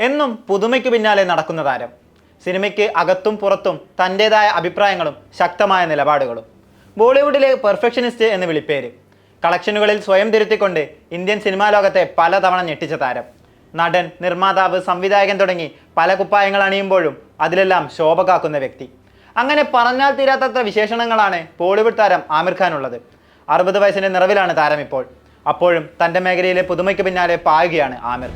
എന്നും പുതുമയ്ക്ക് പിന്നാലെ നടക്കുന്ന താരം. സിനിമയ്ക്ക് അകത്തും പുറത്തും തൻ്റെതായ അഭിപ്രായങ്ങളും ശക്തമായ നിലപാടുകളും. ബോളിവുഡിലെ പെർഫെക്ഷനിസ്റ്റ് എന്ന് വിളിപ്പേര്. കളക്ഷനുകളിൽ സ്വയം തിരുത്തിക്കൊണ്ട് ഇന്ത്യൻ സിനിമാ ലോകത്തെ പലതവണ ഞെട്ടിച്ച താരം. നടൻ, നിർമ്മാതാവ്, സംവിധായകൻ തുടങ്ങി പല കുപ്പായങ്ങൾ അണിയുമ്പോഴും അതിലെല്ലാം ശോഭ കാക്കുന്ന വ്യക്തി. അങ്ങനെ പറഞ്ഞാൽ തീരാത്തത്ര വിശേഷണങ്ങളാണ് ബോളിവുഡ് താരം ആമിർ ഖാൻ ഉള്ളത്. 60 വയസ്സിൻ്റെ നിറവിലാണ് താരം ഇപ്പോൾ. അപ്പോഴും തൻ്റെ മേഖലയിലെ പുതുമയ്ക്ക് പിന്നാലെ പായുകയാണ് ആമിർ.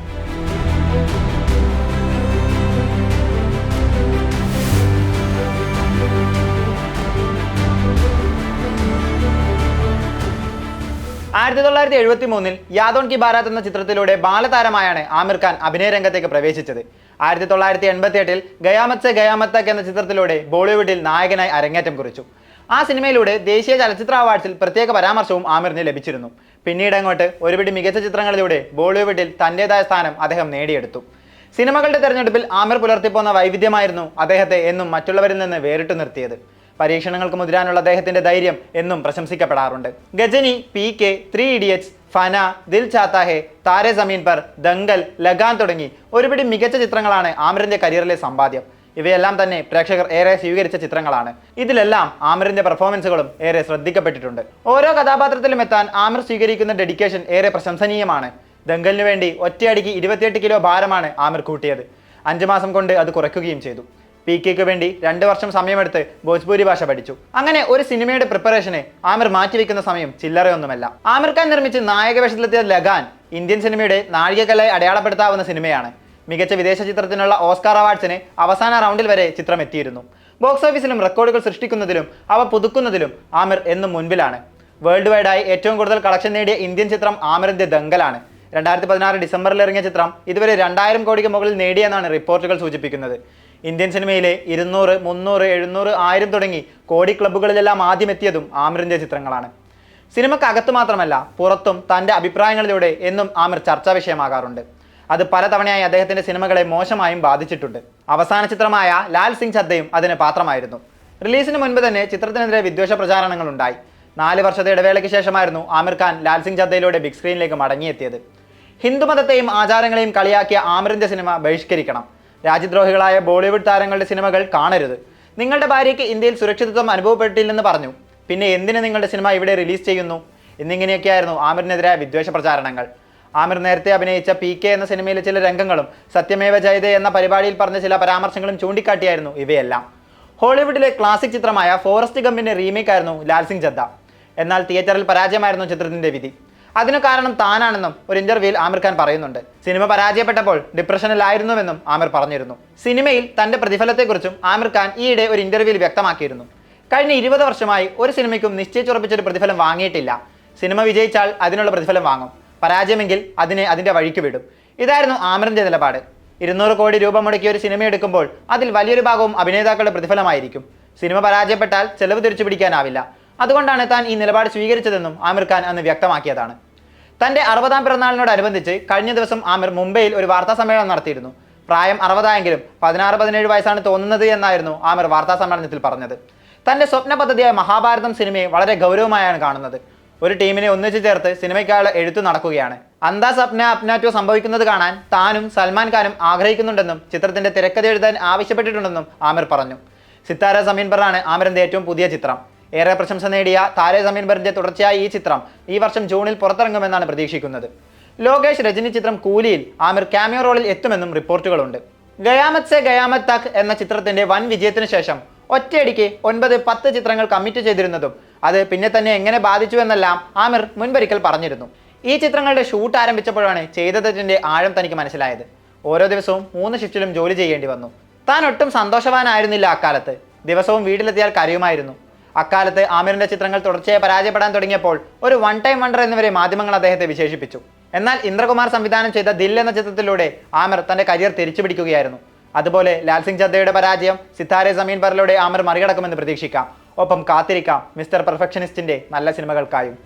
ആയിരത്തി 1973 യാദോൻ കി ബാരാത്ത് എന്ന ചിത്രത്തിലൂടെ ബാലതാരമായാണ് ആമിർ ഖാൻ അഭിനയ രംഗത്തേക്ക് പ്രവേശിച്ചത്. 1988 ഗയാമത് സെ ഗയാമത് തക് എന്ന ചിത്രത്തിലൂടെ ബോളിവുഡിൽ നായകനായി അരങ്ങേറ്റം കുറിച്ചു. ആ സിനിമയിലൂടെ ദേശീയ ചലച്ചിത്ര അവാർഡ്സിൽ പ്രത്യേക പരാമർശവും ആമിറിന് ലഭിച്ചിരുന്നു. പിന്നീട് അങ്ങോട്ട് ഒരുപിടി മികച്ച ചിത്രങ്ങളിലൂടെ ബോളിവുഡിൽ തൻ്റെതായ സ്ഥാനം അദ്ദേഹം നേടിയെടുത്തു. സിനിമകളുടെ തെരഞ്ഞെടുപ്പിൽ ആമിർ പുലർത്തിപ്പോന്ന വൈവിധ്യമായിരുന്നു അദ്ദേഹത്തെ എന്നും മറ്റുള്ളവരിൽ നിന്ന് വേറിട്ടു നിർത്തിയത്. പരീക്ഷണങ്ങൾക്ക് മുതിരാനുള്ള അദ്ദേഹത്തിന്റെ ധൈര്യം എന്നും പ്രശംസിക്കപ്പെടാറുണ്ട്. ഗജനി, PK, 3 ഇഡിയറ്റ്സ്, ഫന, ദിൽ ചാത്താ ഹേ, താരെ സമീൻ പർ, ദംഗൽ, ലഗാൻ തുടങ്ങി ഒരുപിടി മികച്ച ചിത്രങ്ങളാണ് ആമിറിന്റെ കരിയറിലെ സമ്പാദ്യം. ഇവയെല്ലാം തന്നെ പ്രേക്ഷകർ ഏറെ സ്വീകരിച്ച ചിത്രങ്ങളാണ്. ഇതിലെല്ലാം ആമിറിന്റെ പെർഫോമൻസുകളും ഏറെ ശ്രദ്ധിക്കപ്പെട്ടിട്ടുണ്ട്. ഓരോ കഥാപാത്രത്തിലും എത്താൻ ആമിർ സ്വീകരിക്കുന്ന ഡെഡിക്കേഷൻ ഏറെ പ്രശംസനീയമാണ്. ദംഗലിന് വേണ്ടി ഒറ്റയടിക്ക് 28 കിലോ ഭാരമാണ് ആമിർ കൂട്ടിയത്. 5 മാസം കൊണ്ട് അത് കുറയ്ക്കുകയും ചെയ്തു. PKക്ക് വേണ്ടി 2 വർഷം സമയമെടുത്ത് ഭോജ്പൂരി ഭാഷ പഠിച്ചു. അങ്ങനെ ഒരു സിനിമയുടെ പ്രിപ്പറേഷന് ആമിർ മാറ്റിവെക്കുന്ന സമയം ചില്ലറയൊന്നുമല്ല. ആമിർ ഖാൻ നിർമ്മിച്ച് നായകവേഷത്തിലെത്തിയ ലഗാൻ ഇന്ത്യൻ സിനിമയുടെ നാഴികക്കല്ലായി അടയാളപ്പെടുത്താവുന്ന സിനിമയാണ്. മികച്ച വിദേശ ചിത്രത്തിനുള്ള ഓസ്കാർ അവാർഡ്സിന് അവസാന റൗണ്ടിൽ വരെ ചിത്രം എത്തിയിരുന്നു. ബോക്സ് ഓഫീസിലും റെക്കോർഡുകൾ സൃഷ്ടിക്കുന്നതിലും അവ പുതുക്കുന്നതിലും ആമിർ എന്നും മുൻപിലാണ്. വേൾഡ് വൈഡായി ഏറ്റവും കൂടുതൽ കളക്ഷൻ നേടിയ ഇന്ത്യൻ ചിത്രം ആമിറിന്റെ ദംഗലാണ്. 2016 ഡിസംബറിൽ ഇറങ്ങിയ ചിത്രം ഇതുവരെ 2000 കോടിക്ക് മുകളിൽ നേടിയെന്നാണ് റിപ്പോർട്ടുകൾ സൂചിപ്പിക്കുന്നത്. ഇന്ത്യൻ സിനിമയിലെ 200, 300, 700, 1000 തുടങ്ങി കോടി ക്ലബ്ബുകളിലെല്ലാം ആദ്യം എത്തിയതും ആമിറിന്റെ ചിത്രങ്ങളാണ്. സിനിമക്ക് അകത്ത് മാത്രമല്ല പുറത്തും തൻ്റെ അഭിപ്രായങ്ങളിലൂടെ എന്നും ആമിർ ചർച്ചാ വിഷയമാകാറുണ്ട്. അത് പലതവണയായി അദ്ദേഹത്തിന്റെ സിനിമകളെ മോശമായും ബാധിച്ചിട്ടുണ്ട്. അവസാന ചിത്രമായ ലാൽ സിംഗ് ചദ്ദയും അതിന് പാത്രമായിരുന്നു. റിലീസിന് മുൻപ് തന്നെ ചിത്രത്തിനെതിരെ വിദ്വേഷ പ്രചാരണങ്ങൾ ഉണ്ടായി. 4 വർഷത്തെ ഇടവേളയ്ക്ക് ശേഷമായിരുന്നു ആമിർ ഖാൻ ലാൽ സിംഗ് ചദ്ദയിലൂടെ ബിഗ് സ്ക്രീനിലേക്ക് മടങ്ങിയെത്തിയത്. ഹിന്ദുമതത്തെയും ആചാരങ്ങളെയും കളിയാക്കിയ ആമിറിന്റെ സിനിമ ബഹിഷ്കരിക്കണം. രാജ്യദ്രോഹികളായ ബോളിവുഡ് താരങ്ങളുടെ സിനിമകൾ കാണരുത്. നിങ്ങളുടെ ഭാര്യയ്ക്ക് ഇന്ത്യയിൽ സുരക്ഷിതത്വം അനുഭവപ്പെട്ടില്ലെന്ന് പറഞ്ഞു. പിന്നെ എന്തിന് നിങ്ങളുടെ സിനിമ ഇവിടെ റിലീസ് ചെയ്യുന്നു? എന്നിങ്ങനെയൊക്കെയായിരുന്നു ആമിറിനെതിരായ വിദ്വേഷ പ്രചാരണങ്ങൾ. ആമിർ നേരത്തെ അഭിനയിച്ച PK എന്ന സിനിമയിലെ ചില രംഗങ്ങളും സത്യമേവ ജയതേ എന്ന പരിപാടിയിൽ പറഞ്ഞ ചില പരാമർശങ്ങളും ചൂണ്ടിക്കാട്ടിയായിരുന്നു ഇവയെല്ലാം. ഹോളിവുഡിലെ ക്ലാസിക് ചിത്രമായ ഫോറസ്റ്റ് ഗമ്പിന്റെ റീമേക്കായിരുന്നു ലാൽ സിംഗ് ചദ്ദ. എന്നാൽ തിയേറ്ററിൽ പരാജയമായിരുന്നു ചിത്രത്തിന്റെ വിധി. അതിനു കാരണം താനാണെന്നും ഒരു ഇന്റർവ്യൂവിൽ ആമിർ ഖാൻ പറയുന്നുണ്ട്. സിനിമ പരാജയപ്പെട്ടപ്പോൾ ഡിപ്രഷനിലായിരുന്നുവെന്നും ആമിർ പറഞ്ഞിരുന്നു. സിനിമയിൽ തന്റെ പ്രതിഫലത്തെക്കുറിച്ചും ആമിർ ഖാൻ ഈയിടെ ഒരു ഇന്റർവ്യൂവിൽ വ്യക്തമാക്കിയിരുന്നു. കഴിഞ്ഞ 20 വർഷമായി ഒരു സിനിമയ്ക്കും നിശ്ചയിച്ചുറപ്പിച്ചൊരു പ്രതിഫലം വാങ്ങിയിട്ടില്ല. സിനിമ വിജയിച്ചാൽ അതിനുള്ള പ്രതിഫലം വാങ്ങും, പരാജയമെങ്കിൽ അതിന്റെ വഴിക്ക് വിടും. ഇതായിരുന്നു ആമിറിന്റെ നിലപാട്. 200 കോടി രൂപ മുടക്കി ഒരു സിനിമ എടുക്കുമ്പോൾ അതിൽ വലിയൊരു ഭാഗവും അഭിനേതാക്കളുടെ പ്രതിഫലമായിരിക്കും. സിനിമ പരാജയപ്പെട്ടാൽ ചെലവ് തിരിച്ചു പിടിക്കാനാവില്ല. അതുകൊണ്ടാണ് താൻ ഈ നിലപാട് സ്വീകരിച്ചതെന്നും ആമിർ ഖാൻ അന്ന് വ്യക്തമാക്കിയതാണ്. തൻ്റെ 60ാം പിറന്നാളിനോടനുബന്ധിച്ച് കഴിഞ്ഞ ദിവസം ആമിർ മുംബൈയിൽ ഒരു വാർത്താ സമ്മേളനം നടത്തിയിരുന്നു. പ്രായം 60 ആയെങ്കിലും 16-17 വയസ്സാണ് തോന്നുന്നത് എന്നായിരുന്നു ആമിർ വാർത്താ സമ്മേളനത്തിൽ പറഞ്ഞത്. തൻ്റെ സ്വപ്ന പദ്ധതിയായ മഹാഭാരതം സിനിമയെ വളരെ ഗൗരവമായാണ് കാണുന്നത്. ഒരു ടീമിനെ ഒന്നിച്ചു ചേർത്ത് സിനിമയ്ക്കായുള്ള എഴുത്തു നടക്കുകയാണ്. അന്താ സപ്ന അപ്നാറ്റോ സംഭവിക്കുന്നത് കാണാൻ താനും സൽമാൻ ഖാനും ആഗ്രഹിക്കുന്നുണ്ടെന്നും ചിത്രത്തിന്റെ തിരക്കഥ എഴുതാൻ ആവശ്യപ്പെട്ടിട്ടുണ്ടെന്നും ആമിർ പറഞ്ഞു. സിത്താര സമീൻ പറാണ് ആമിറിന്റെ ഏറ്റവും പുതിയ ചിത്രം. ഏറെ പ്രശംസ നേടിയ താരെ സമീൻ പറിന്റെ തുടർച്ചയായി ഈ ചിത്രം ഈ വർഷം ജൂണിൽ പുറത്തിറങ്ങുമെന്നാണ് പ്രതീക്ഷിക്കുന്നത്. ലോകേഷ് രജനി ചിത്രം കൂലിയിൽ ആമിർ ക്യാമിയോ റോളിൽ എത്തുമെന്നും റിപ്പോർട്ടുകളുണ്ട്. ഗയാമത് സെ ഗയാമത് തക് എന്ന ചിത്രത്തിന്റെ വൻ വിജയത്തിന് ശേഷം ഒറ്റയടിക്ക് 9-10 ചിത്രങ്ങൾ കമ്മിറ്റ് ചെയ്തിരുന്നതും അത് പിന്നെ തന്നെ എങ്ങനെ ബാധിച്ചു എന്നെല്ലാം ആമിർ മുൻപൊരിക്കൽ പറഞ്ഞിരുന്നു. ഈ ചിത്രങ്ങളുടെ ഷൂട്ട് ആരംഭിച്ചപ്പോഴാണ് ചെയ്ത തെറ്റിന്റെ ആഴം തനിക്ക് മനസ്സിലായത്. ഓരോ ദിവസവും 3 ഷിഫ്റ്റിലും ജോലി ചെയ്യേണ്ടി വന്നു. താൻ ഒട്ടും സന്തോഷവാനായിരുന്നില്ല അക്കാലത്ത്. ദിവസവും വീട്ടിലെത്തിയാൽ കരയുമായിരുന്നു. അക്കാലത്ത് ആമിറിന്റെ ചിത്രങ്ങൾ തുടർച്ചയായി പരാജയപ്പെടാൻ തുടങ്ങിയപ്പോൾ ഒരു വൺ ടൈം വണ്ടർ എന്നിവരെ മാധ്യമങ്ങൾ അദ്ദേഹത്തെ വിശേഷിപ്പിച്ചു. എന്നാൽ ഇന്ദ്രകുമാർ സംവിധാനം ചെയ്ത ദിൽ എന്ന ചിത്രത്തിലൂടെ ആമിർ തന്റെ കരിയർ തിരിച്ചു പിടിക്കുകയായിരുന്നു. അതുപോലെ ലാൽ സിംഗ് ചദ്ദയുടെ പരാജയം സിത്താരെ സമീൻ പറിലൂടെ ആമിർ മറികടക്കുമെന്ന് പ്രതീക്ഷിക്കാം. ഒപ്പം കാത്തിരിക്കാം മിസ്റ്റർ പെർഫെക്ഷനിസ്റ്റിന്റെ നല്ല സിനിമകൾക്കായും.